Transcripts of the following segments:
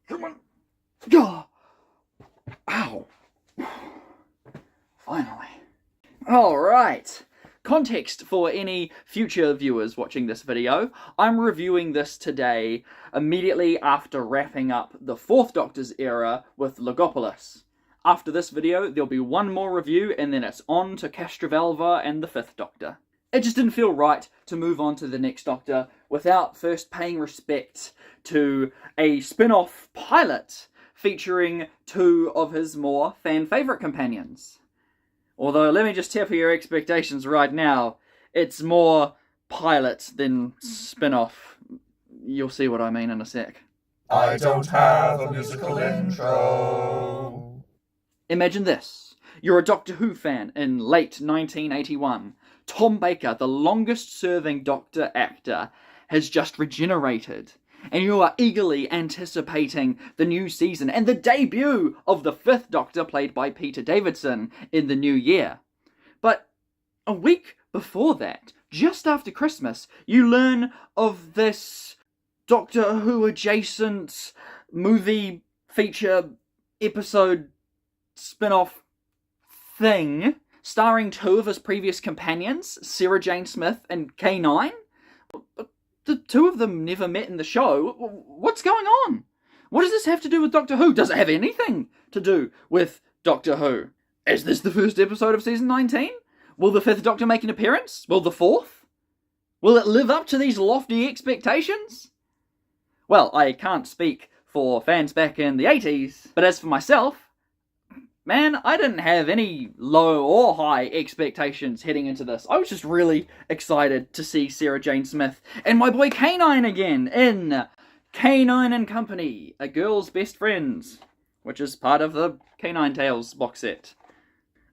Come on. Gah. Ow. Finally. Alright. Context for any future viewers watching this video. I'm reviewing this today immediately after wrapping up the 4th Doctor's era with Logopolis. After this video, there'll be one more review and then it's on to Castrovalva and the 5th Doctor. It just didn't feel right to move on to the next Doctor without first paying respect to a spin-off pilot featuring 2 of his more fan-favourite companions. Although, let me just temper your expectations right now, it's more pilot than spin-off. You'll see what I mean in a sec. I don't have a musical intro. Imagine this. You're a Doctor Who fan in late 1981. Tom Baker, the longest-serving Doctor actor, has just regenerated, and you are eagerly anticipating the new season and the debut of the 5th Doctor, played by Peter Davison, in the new year. But a week before that, just after Christmas, you learn of this Doctor Who adjacent movie feature episode spin-off thing, starring 2 of his previous companions, Sarah Jane Smith and K9. But the 2 of them never met in the show. What's going on? What does this have to do with Doctor Who? Does it have anything to do with Doctor Who? Is this the first episode of season 19? Will the 5th Doctor make an appearance? Will the 4th? Will it live up to these lofty expectations? Well, I can't speak for fans back in the 80s, but as for myself, man, I didn't have any low or high expectations heading into this. I was just really excited to see Sarah Jane Smith and my boy K9 again in K9 and Company, A Girl's Best Friends, which is part of the K9 Tales box set.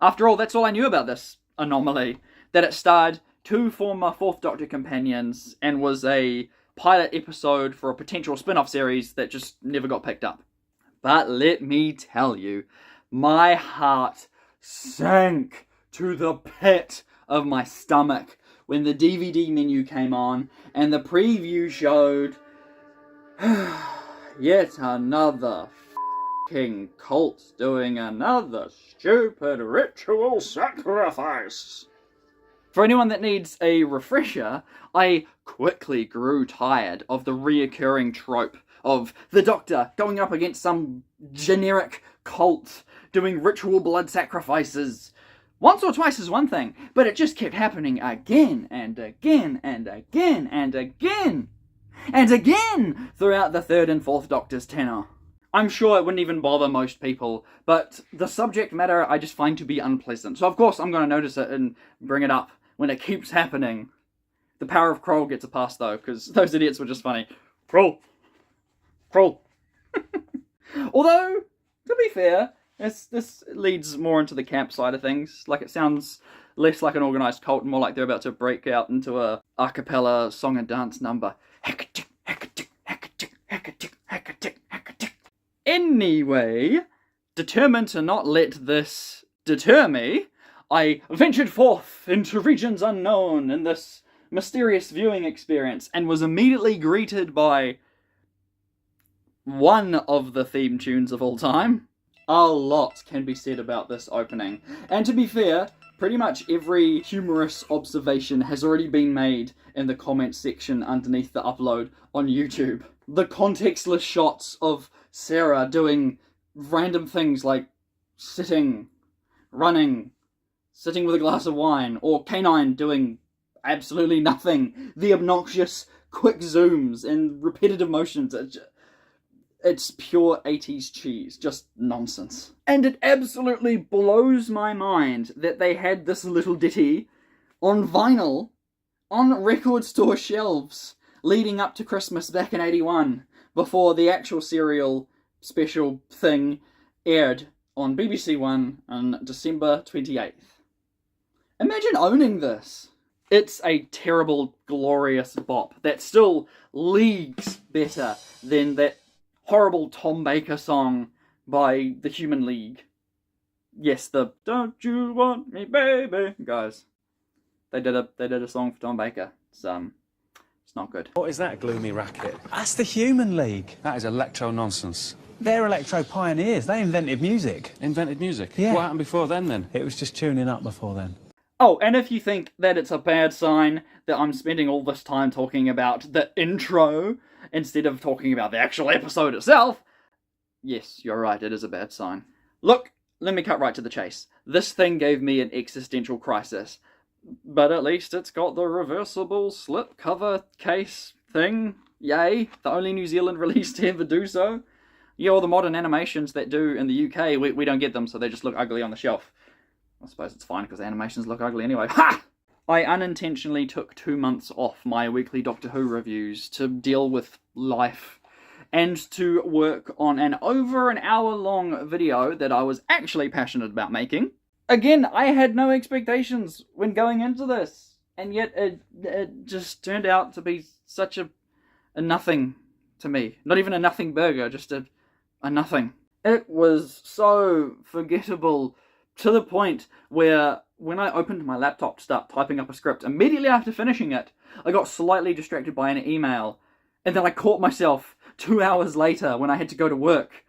After all, that's all I knew about this anomaly, that it starred 2 former 4th Doctor companions and was a pilot episode for a potential spin-off series that just never got picked up. But let me tell you, my heart sank to the pit of my stomach when the DVD menu came on and the preview showed yet another f***ing cult doing another stupid ritual sacrifice. For anyone that needs a refresher, I quickly grew tired of the reoccurring trope of the Doctor going up against some generic cult doing ritual blood sacrifices. Once or twice is one thing, but it just kept happening again and again and again and again and again throughout the 3rd and 4th Doctor's tenure. I'm sure it wouldn't even bother most people, but the subject matter I just find to be unpleasant. So of course I'm going to notice it and bring it up when it keeps happening. The power of Kroll gets a pass though, because those idiots were just funny. Kroll. Kroll. Although, to be fair, this leads more into the camp side of things. Like, it sounds less like an organised cult and more like they're about to break out into a a cappella song and dance number. Hack-a-tick, hack-a-tick, hack-a-tick, hack-a-tick, hack-a-tick, hack-a-tick. Anyway, determined to not let this deter me, I ventured forth into regions unknown in this mysterious viewing experience and was immediately greeted by one of the theme tunes of all time. A lot can be said about this opening. And to be fair, pretty much every humorous observation has already been made in the comments section underneath the upload on YouTube. The contextless shots of Sarah doing random things like sitting, running, sitting with a glass of wine, or K9 doing absolutely nothing. The obnoxious quick zooms and repetitive motions. It's pure 80s cheese, just nonsense. And it absolutely blows my mind that they had this little ditty on vinyl, on record store shelves, leading up to Christmas back in 81, before the actual serial special thing aired on BBC One on December 28th. Imagine owning this. It's a terrible, glorious bop that's still leagues better than that horrible Tom Baker song by the Human League. Yes, the "Don't You Want Me Baby" guys. They did a song for Tom Baker. It's It's not good. What is that gloomy racket? That's the Human League. That is electro-nonsense. They're electro pioneers. They invented music. Invented music? Yeah. What happened before then? It was just tuning up before then. Oh, and if you think that it's a bad sign that I'm spending all this time talking about the intro instead of talking about the actual episode itself, yes, you're right, it is a bad sign. Look, let me cut right to the chase. This thing gave me an existential crisis, but at least it's got the reversible slipcover case thing. Yay, the only New Zealand release to ever do so. Yeah, all the modern animations that do in the UK, we don't get them, so they just look ugly on the shelf. I suppose it's fine because animations look ugly anyway. Ha! I unintentionally took 2 months off my weekly Doctor Who reviews to deal with life and to work on an over an hour long video that I was actually passionate about making. Again, I had no expectations when going into this, and yet it just turned out to be such a nothing to me. Not even a nothing burger, just a nothing. It was so forgettable to the point where when I opened my laptop to start typing up a script, immediately after finishing it, I got slightly distracted by an email, and then I caught myself 2 hours later when I had to go to work,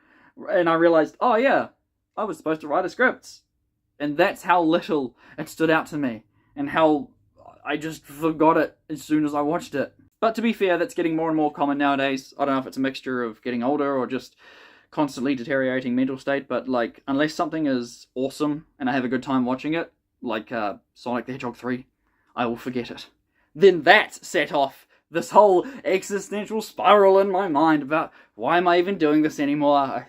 and I realised, oh yeah, I was supposed to write a script. And that's how little it stood out to me, and how I just forgot it as soon as I watched it. But to be fair, that's getting more and more common nowadays. I don't know if it's a mixture of getting older or just constantly deteriorating mental state, but like, unless something is awesome and I have a good time watching it, like Sonic the Hedgehog 3, I will forget it. Then that set off this whole existential spiral in my mind about why am I even doing this anymore?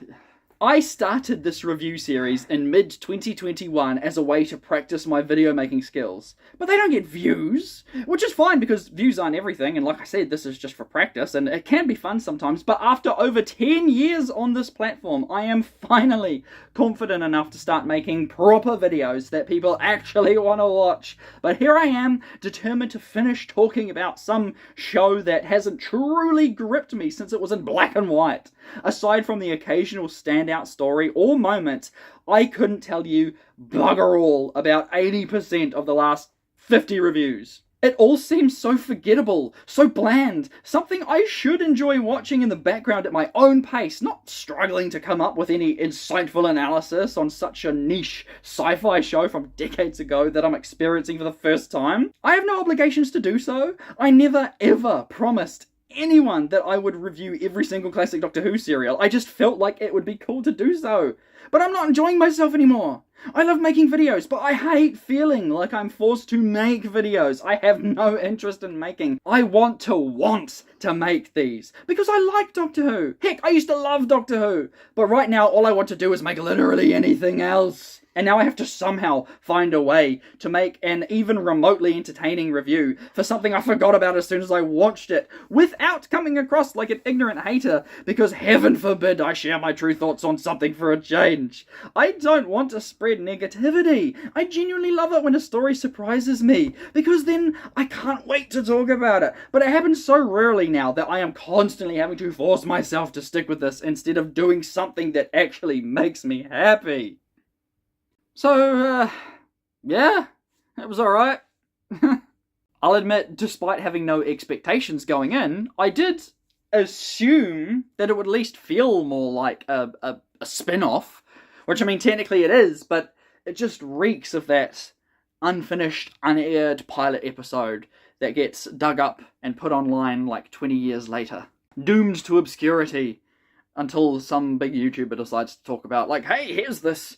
I started this review series in mid-2021 as a way to practice my video making skills, but they don't get views, which is fine because views aren't everything, and like I said, this is just for practice, and it can be fun sometimes, but after over 10 years on this platform, I am finally confident enough to start making proper videos that people actually want to watch. But here I am, determined to finish talking about some show that hasn't truly gripped me since it was in black and white. Aside from the occasional standout story or moment, I couldn't tell you bugger all about 80% of the last 50 reviews. It all seems so forgettable, so bland, something I should enjoy watching in the background at my own pace, not struggling to come up with any insightful analysis on such a niche sci-fi show from decades ago that I'm experiencing for the first time. I have no obligations to do so. I never ever promised anyone that I would review every single classic Doctor Who serial. I just felt like it would be cool to do so. But I'm not enjoying myself anymore. I love making videos, but I hate feeling like I'm forced to make videos I have no interest in making. I want to make these, because I like Doctor Who. Heck, I used to love Doctor Who. But right now, all I want to do is make literally anything else. And now I have to somehow find a way to make an even remotely entertaining review for something I forgot about as soon as I watched it, without coming across like an ignorant hater, because heaven forbid I share my true thoughts on something for a change. I don't want to spread negativity. I genuinely love it when a story surprises me, because then I can't wait to talk about it. But it happens so rarely now that I am constantly having to force myself to stick with this instead of doing something that actually makes me happy. So, yeah, it was alright. I'll admit, despite having no expectations going in, I did assume that it would at least feel more like a spin-off, which, I mean, technically it is, but it just reeks of that unfinished, unaired pilot episode that gets dug up and put online like 20 years later. Doomed to obscurity until some big YouTuber decides to talk about, like, hey, here's this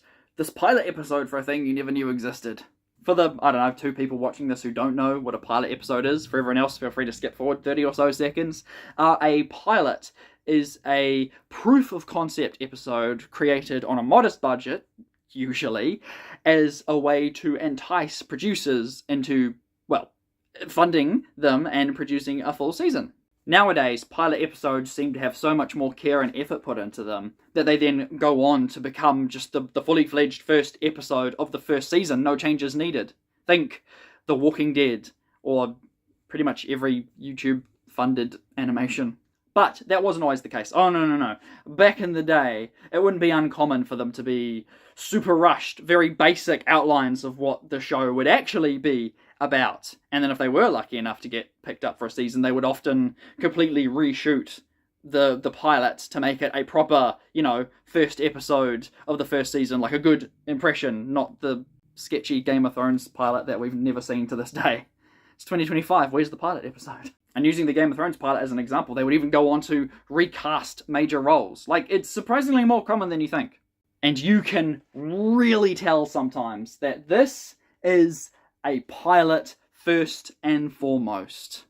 pilot episode for a thing you never knew existed. For the, I don't know, 2 people watching this who don't know what a pilot episode is, for everyone else, feel free to skip forward 30 or so seconds. A pilot is a proof of concept episode created on a modest budget, usually, as a way to entice producers into, well, funding them and producing a full season. Nowadays, pilot episodes seem to have so much more care and effort put into them that they then go on to become just the fully fledged first episode of the first season, no changes needed. Think The Walking Dead, or pretty much every YouTube-funded animation. But that wasn't always the case. Oh, no. Back in the day, it wouldn't be uncommon for them to be super rushed, very basic outlines of what the show would actually be, about. And then if they were lucky enough to get picked up for a season, they would often completely reshoot the pilot to make it a proper, first episode of the first season, like a good impression, not the sketchy Game of Thrones pilot that we've never seen to this day. It's 2025, where's the pilot episode? And using the Game of Thrones pilot as an example, they would even go on to recast major roles. Like, it's surprisingly more common than you think. And you can really tell sometimes that this is a pilot first and foremost.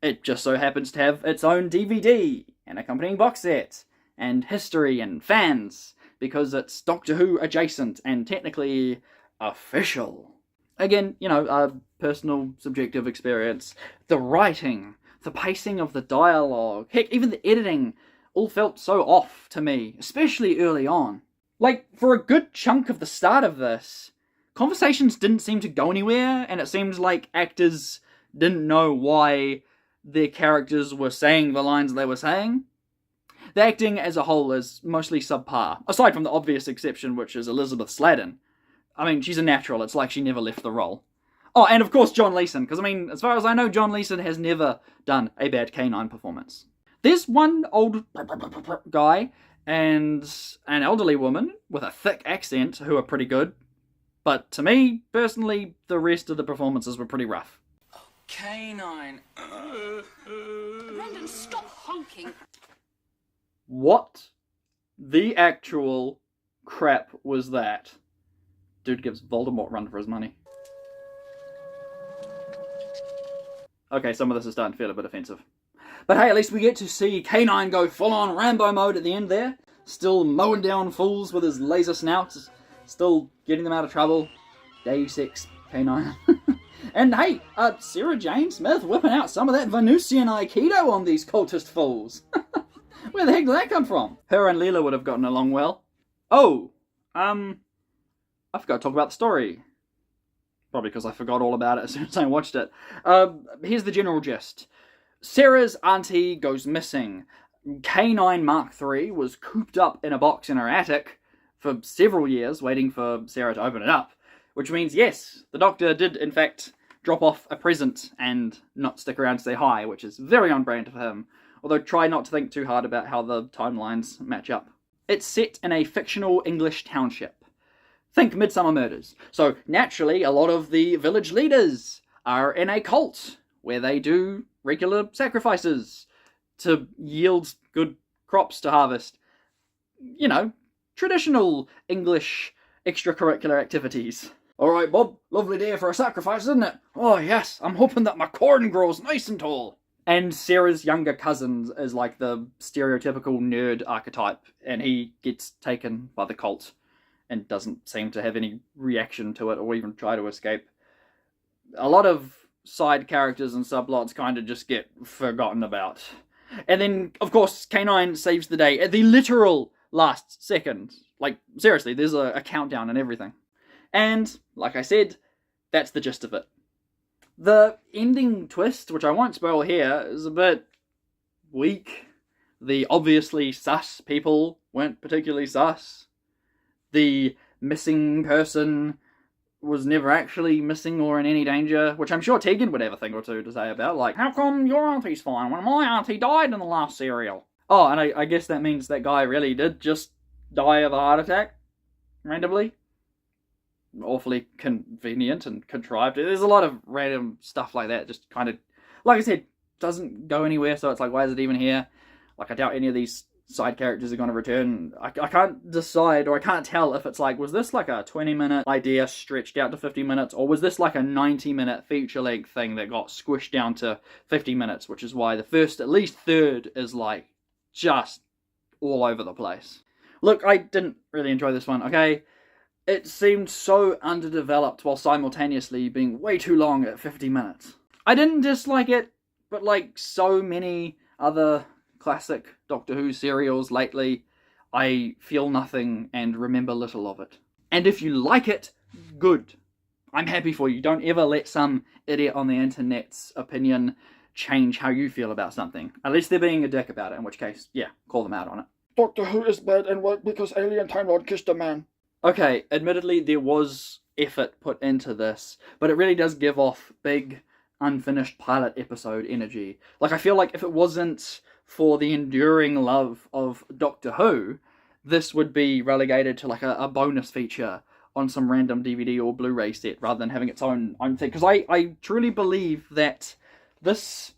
It just so happens to have its own DVD and accompanying box set and history and fans because it's Doctor Who adjacent and technically official. Again, a personal subjective experience. The writing, the pacing of the dialogue, heck, even the editing all felt so off to me, especially early on. Like, for a good chunk of the start of this, conversations didn't seem to go anywhere, and it seemed like actors didn't know why their characters were saying the lines they were saying. The acting as a whole is mostly subpar, aside from the obvious exception, which is Elizabeth Sladen. I mean, she's a natural, it's like she never left the role. Oh, and of course John Leeson, because as far as I know, John Leeson has never done a bad K9 performance. There's one old guy and an elderly woman with a thick accent who are pretty good, but to me, personally, the rest of the performances were pretty rough. K9. Brendan, stop honking. What the actual crap was that? Dude gives Voldemort a run for his money. Okay, some of this is starting to feel a bit offensive. But hey, at least we get to see K9 go full-on Rambo mode at the end there. Still mowing down fools with his laser snouts. Still getting them out of trouble. Deus Ex K9. And hey, Sarah Jane Smith whipping out some of that Venusian Aikido on these cultist fools. Where the heck did that come from? Her and Leela would have gotten along well. Oh, I forgot to talk about the story. Probably because I forgot all about it as soon as I watched it. Here's the general gist. Sarah's auntie goes missing. K9 Mark III was cooped up in a box in her attic for several years, waiting for Sarah to open it up. Which means, yes, the Doctor did, in fact, drop off a present and not stick around to say hi, which is very on brand for him. Although try not to think too hard about how the timelines match up. It's set in a fictional English township. Think Midsummer Murders. So, naturally, a lot of the village leaders are in a cult, where they do regular sacrifices to yield good crops to harvest. Traditional English extracurricular activities. Alright, Bob, lovely day for a sacrifice, isn't it? Oh, yes, I'm hoping that my corn grows nice and tall. And Sarah's younger cousin is like the stereotypical nerd archetype, and he gets taken by the cult and doesn't seem to have any reaction to it or even try to escape. A lot of side characters and subplots kind of just get forgotten about. And then, of course, K9 saves the day at the literal last second. Like, seriously, there's a countdown and everything. And, like I said, that's the gist of it. The ending twist, which I won't spoil here, is a bit weak. The obviously sus people weren't particularly sus. The missing person was never actually missing or in any danger, which I'm sure Tegan would have a thing or two to say about, like, how come your auntie's fine when my auntie died in the last serial? Oh, and I guess that means that guy really did just die of a heart attack, randomly. Awfully convenient and contrived. There's a lot of random stuff like that, just kind of, like I said, doesn't go anywhere, so it's like, why is it even here? Like, I doubt any of these side characters are going to return. I can't decide, or I can't tell if it's like, was this like a 20-minute idea stretched out to 50 minutes, or was this like a 90-minute feature-length thing that got squished down to 50 minutes, which is why the first, at least third, is like, just all over the place. Look, I didn't really enjoy this one, okay? It seemed so underdeveloped while simultaneously being way too long at 50 minutes. I didn't dislike it, but like so many other classic Doctor Who serials lately, I feel nothing and remember little of it. And if you like it, good. I'm happy for you. Don't ever let some idiot on the internet's opinion change how you feel about something. At least they're being a dick about it, in which case, yeah, call them out on it. Doctor Who is bad and white because alien Time Lord kissed a man. Okay, admittedly, there was effort put into this, but it really does give off big unfinished pilot episode energy. Like, I feel like if it wasn't for the enduring love of Doctor Who, this would be relegated to like a bonus feature on some random DVD or Blu-ray set rather than having its own thing. Because I truly believe that this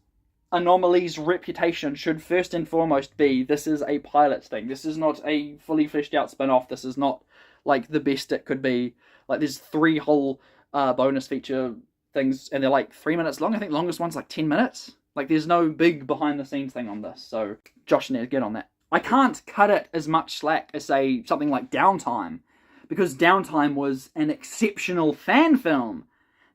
anomaly's reputation should first and foremost be, this is a pilot thing. This is not a fully fleshed out spin-off. This is not like the best it could be. Like, there's 3 whole bonus feature things, and they're like 3 minutes long. I think the longest one's like 10 minutes. Like, there's no big behind the scenes thing on this. So Josh and Ed, get on that. I can't cut it as much slack as, say, something like Downtime, because Downtime was an exceptional fan film.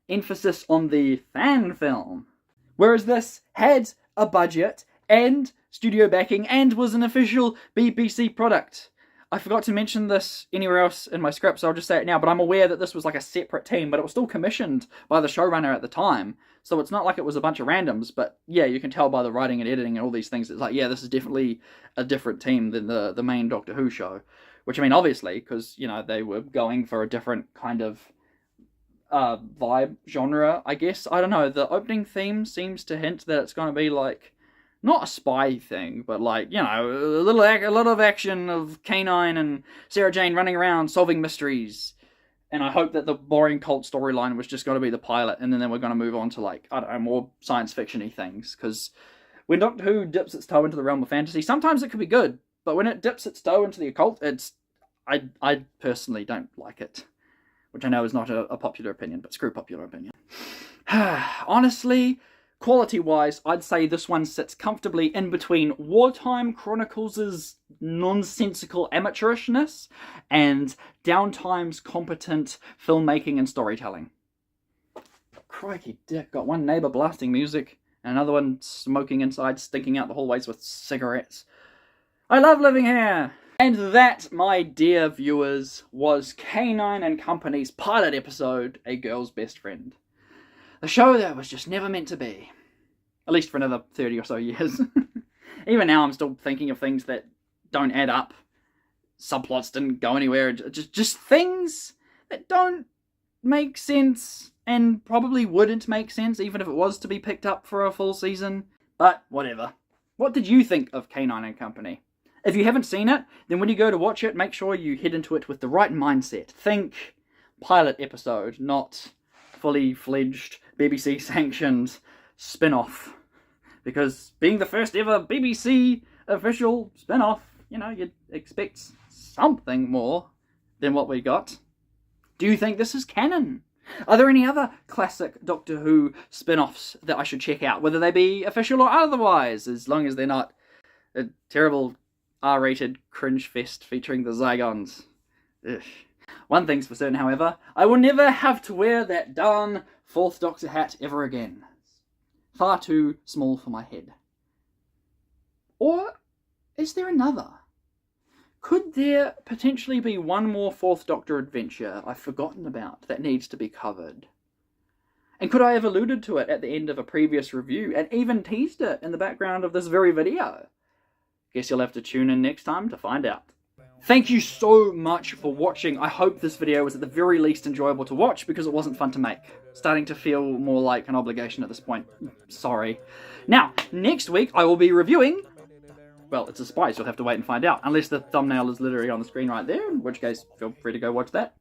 Emphasis on the fan film. Whereas this had a budget and studio backing and was an official BBC product. I forgot to mention this anywhere else in my script, so I'll just say it now, but I'm aware that this was like a separate team, but it was still commissioned by the showrunner at the time. So it's not like it was a bunch of randoms, but yeah, you can tell by the writing and editing and all these things, it's like, yeah, this is definitely a different team than the main Doctor Who show. Which, I mean, obviously, because, you know, they were going for a different kind of vibe genre, I guess. I don't know, the opening theme seems to hint that it's going to be like, not a spy thing, but like, you know, a lot of action of K9 and Sarah Jane running around solving mysteries. And I hope that the boring cult storyline was just going to be the pilot, and then we're going to move on to, like, I don't know, more science fiction-y things. Because when Doctor Who dips its toe into the realm of fantasy, sometimes it can be good, but when it dips its toe into the occult, I personally don't like it. Which I know is not a popular opinion, but screw popular opinion. Honestly, quality-wise, I'd say this one sits comfortably in between Wartime Chronicles' nonsensical amateurishness and Downtime's competent filmmaking and storytelling. Crikey dick, got one neighbour blasting music, and another one smoking inside, stinking out the hallways with cigarettes. I love living here! And that, my dear viewers, was K9 and Company's pilot episode, A Girl's Best Friend. The show that was just never meant to be. At least for another 30 or so years. Even now I'm still thinking of things that don't add up. Subplots didn't go anywhere. Just things that don't make sense and probably wouldn't make sense even if it was to be picked up for a full season. But whatever. What did you think of K9 and Company? If you haven't seen it, then when you go to watch it, make sure you head into it with the right mindset. Think pilot episode, not fully fledged BBC sanctioned spin-off. Because being the first ever BBC official spin-off, you know, you'd expect something more than what we got. Do you think this is canon? Are there any other classic Doctor Who spin-offs that I should check out, whether they be official or otherwise, as long as they're not a terrible R-rated cringe fest featuring the Zygons? Ugh. One thing's for certain, however, I will never have to wear that darn 4th Doctor hat ever again. Far too small for my head. Or is there another? Could there potentially be one more 4th Doctor adventure I've forgotten about that needs to be covered? And could I have alluded to it at the end of a previous review and even teased it in the background of this very video? Guess you'll have to tune in next time to find out. Thank you so much for watching. I hope this video was at the very least enjoyable to watch because it wasn't fun to make. Starting to feel more like an obligation at this point. Sorry. Now, next week I will be reviewing... Well, it's a surprise, you'll have to wait and find out. Unless the thumbnail is literally on the screen right there, in which case feel free to go watch that.